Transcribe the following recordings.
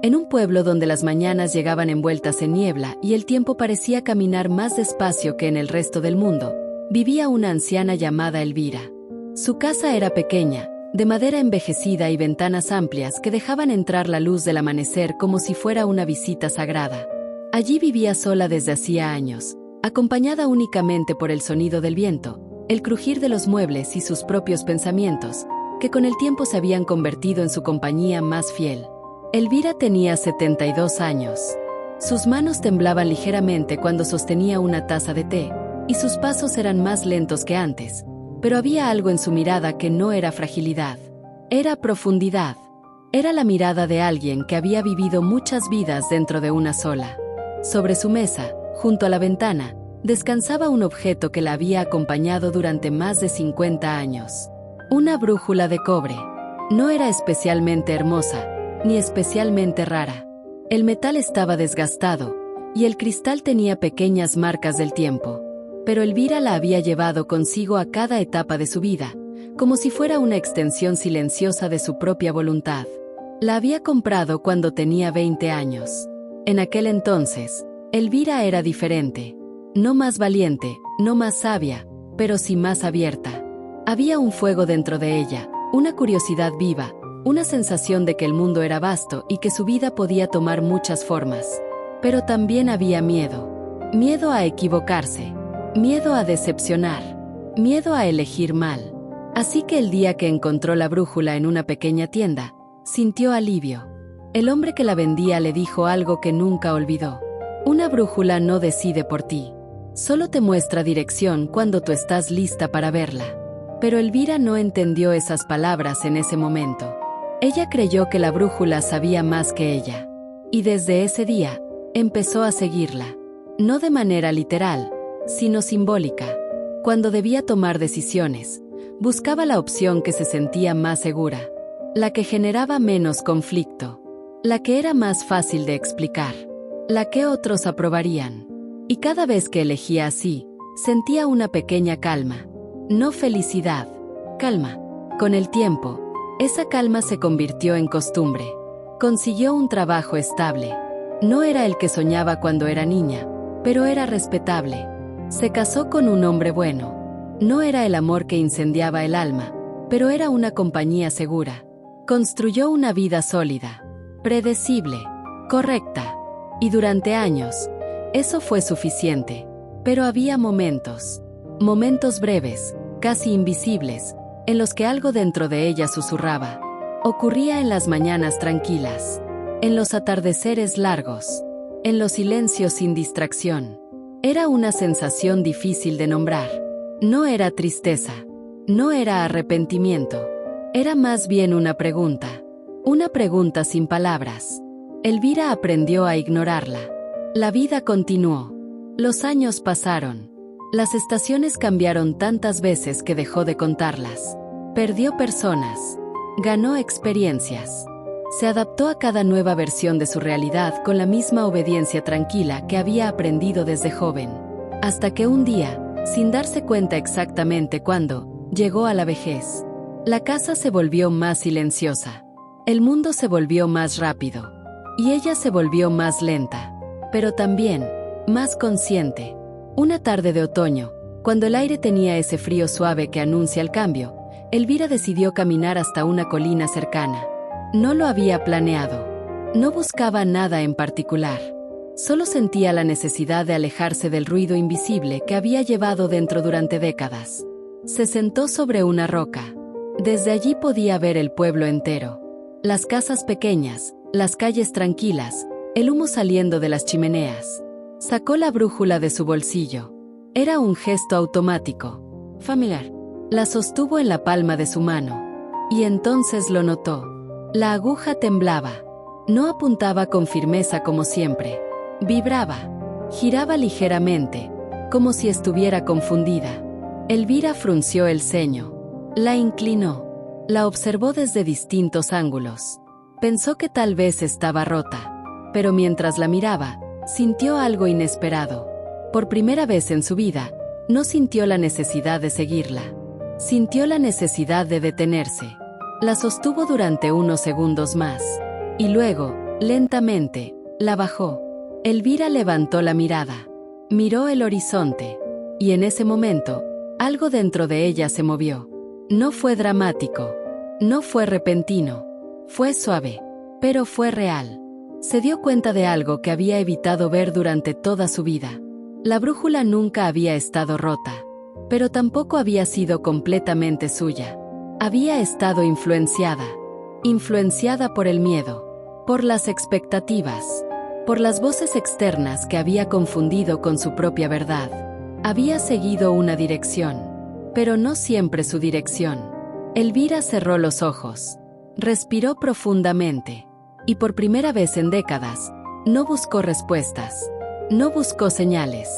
En un pueblo donde las mañanas llegaban envueltas en niebla y el tiempo parecía caminar más despacio que en el resto del mundo, vivía una anciana llamada Elvira. Su casa era pequeña, de madera envejecida y ventanas amplias que dejaban entrar la luz del amanecer como si fuera una visita sagrada. Allí vivía sola desde hacía años, acompañada únicamente por el sonido del viento, el crujir de los muebles y sus propios pensamientos, que con el tiempo se habían convertido en su compañía más fiel. Elvira tenía 72 años. Sus manos temblaban ligeramente cuando sostenía una taza de té, y sus pasos eran más lentos que antes, pero había algo en su mirada que no era fragilidad, era profundidad. Era la mirada de alguien que había vivido muchas vidas dentro de una sola. Sobre su mesa, junto a la ventana, descansaba un objeto que la había acompañado durante más de 50 años. Una brújula de cobre. No era especialmente hermosa, ni especialmente rara. El metal estaba desgastado, y el cristal tenía pequeñas marcas del tiempo. Pero Elvira la había llevado consigo a cada etapa de su vida, como si fuera una extensión silenciosa de su propia voluntad. La había comprado cuando tenía 20 años. En aquel entonces, Elvira era diferente. No más valiente, no más sabia, pero sí más abierta. Había un fuego dentro de ella, una curiosidad viva, una sensación de que el mundo era vasto y que su vida podía tomar muchas formas. Pero también había miedo. Miedo a equivocarse. Miedo a decepcionar. Miedo a elegir mal. Así que el día que encontró la brújula en una pequeña tienda, sintió alivio. El hombre que la vendía le dijo algo que nunca olvidó. Una brújula no decide por ti. Solo te muestra dirección cuando tú estás lista para verla. Pero Elvira no entendió esas palabras en ese momento. Ella creyó que la brújula sabía más que ella. Y desde ese día, empezó a seguirla. No de manera literal, sino simbólica. Cuando debía tomar decisiones, buscaba la opción que se sentía más segura, la que generaba menos conflicto, la que era más fácil de explicar, la que otros aprobarían. Y cada vez que elegía así, sentía una pequeña calma. No felicidad, calma. Con el tiempo, esa calma se convirtió en costumbre. Consiguió un trabajo estable. No era el que soñaba cuando era niña, pero era respetable. Se casó con un hombre bueno. No era el amor que incendiaba el alma, pero era una compañía segura. Construyó una vida sólida, predecible, correcta. Y durante años, eso fue suficiente. Pero había momentos breves, casi invisibles, en los que algo dentro de ella susurraba. Ocurría en las mañanas tranquilas, en los atardeceres largos, en los silencios sin distracción. Era una sensación difícil de nombrar. No era tristeza, no era arrepentimiento. Era más bien una pregunta sin palabras. Elvira aprendió a ignorarla. La vida continuó. Los años pasaron. Las estaciones cambiaron tantas veces que dejó de contarlas. Perdió personas. Ganó experiencias. Se adaptó a cada nueva versión de su realidad con la misma obediencia tranquila que había aprendido desde joven. Hasta que un día, sin darse cuenta exactamente cuándo, llegó a la vejez. La casa se volvió más silenciosa. El mundo se volvió más rápido. Y ella se volvió más lenta. Pero también, más consciente. Una tarde de otoño, cuando el aire tenía ese frío suave que anuncia el cambio, Elvira decidió caminar hasta una colina cercana. No lo había planeado. No buscaba nada en particular. Solo sentía la necesidad de alejarse del ruido invisible que había llevado dentro durante décadas. Se sentó sobre una roca. Desde allí podía ver el pueblo entero. Las casas pequeñas, las calles tranquilas, el humo saliendo de las chimeneas. Sacó la brújula de su bolsillo. Era un gesto automático, familiar. La sostuvo en la palma de su mano. Y entonces lo notó. La aguja temblaba. No apuntaba con firmeza como siempre. Vibraba. Giraba ligeramente, como si estuviera confundida. Elvira frunció el ceño. La inclinó. La observó desde distintos ángulos. Pensó que tal vez estaba rota. Pero mientras la miraba, sintió algo inesperado. Por primera vez en su vida, no sintió la necesidad de seguirla. Sintió la necesidad de detenerse. La sostuvo durante unos segundos más. Y luego, Lentamente, la bajó. Elvira levantó la mirada. Miró el horizonte. Y en ese momento, algo dentro de ella se movió. No fue dramático. No fue repentino. Fue suave. Pero fue real. Se dio cuenta de algo que había evitado ver durante toda su vida. La brújula nunca había estado rota. Pero tampoco había sido completamente suya. Había estado influenciada. Influenciada por el miedo. Por las expectativas. Por las voces externas que había confundido con su propia verdad. Había seguido una dirección. Pero no siempre su dirección. Elvira cerró los ojos. Respiró profundamente. Y por primera vez en décadas, no buscó respuestas. No buscó señales.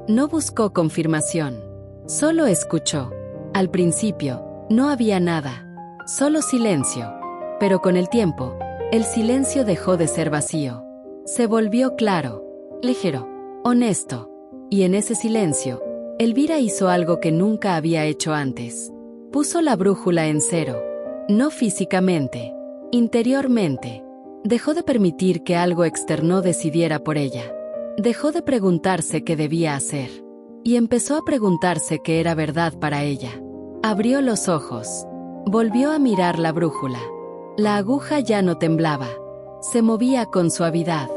No buscó confirmación. Solo escuchó. Al principio, no había nada. Solo silencio. Pero con el tiempo, el silencio dejó de ser vacío. Se volvió claro, ligero, honesto. Y en ese silencio, Elvira hizo algo que nunca había hecho antes. Puso la brújula en cero. No físicamente, interiormente. Dejó de permitir que algo externo decidiera por ella. Dejó de preguntarse qué debía hacer. Y empezó a preguntarse qué era verdad para ella. Abrió los ojos. Volvió a mirar la brújula. La aguja ya no temblaba. Se movía con suavidad.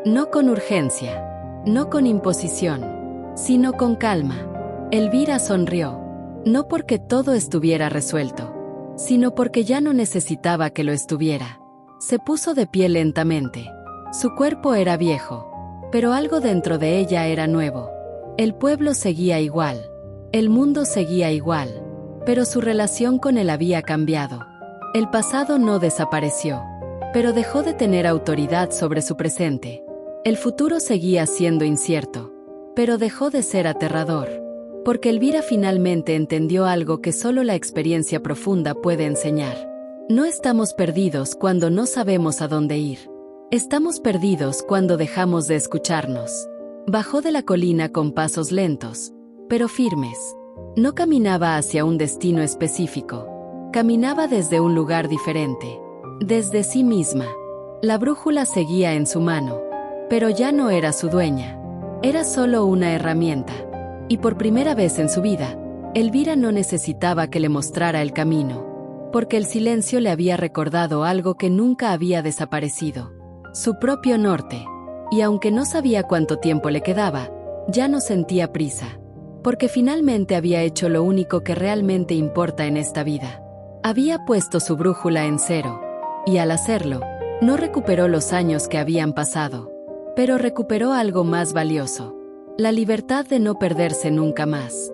No con urgencia. No con imposición. Sino con calma. Elvira sonrió. No porque todo estuviera resuelto. Sino porque ya no necesitaba que lo estuviera. Se puso de pie lentamente. Su cuerpo era viejo. Pero algo dentro de ella era nuevo. El pueblo seguía igual. El mundo seguía igual. Pero su relación con él había cambiado. El pasado no desapareció. Pero dejó de tener autoridad sobre su presente. El futuro seguía siendo incierto. Pero dejó de ser aterrador. Porque Elvira finalmente entendió algo que solo la experiencia profunda puede enseñar. No estamos perdidos cuando no sabemos a dónde ir. Estamos perdidos cuando dejamos de escucharnos. Bajó de la colina con pasos lentos, pero firmes. No caminaba hacia un destino específico. Caminaba desde un lugar diferente. Desde sí misma. La brújula seguía en su mano. Pero ya no era su dueña. Era solo una herramienta. Y por primera vez en su vida, Elvira no necesitaba que le mostrara el camino. Porque el silencio le había recordado algo que nunca había desaparecido. Su propio norte. Y aunque no sabía cuánto tiempo le quedaba, ya no sentía prisa. Porque finalmente había hecho lo único que realmente importa en esta vida. Había puesto su brújula en cero. Y al hacerlo, no recuperó los años que habían pasado. Pero recuperó algo más valioso. La libertad de no perderse nunca más.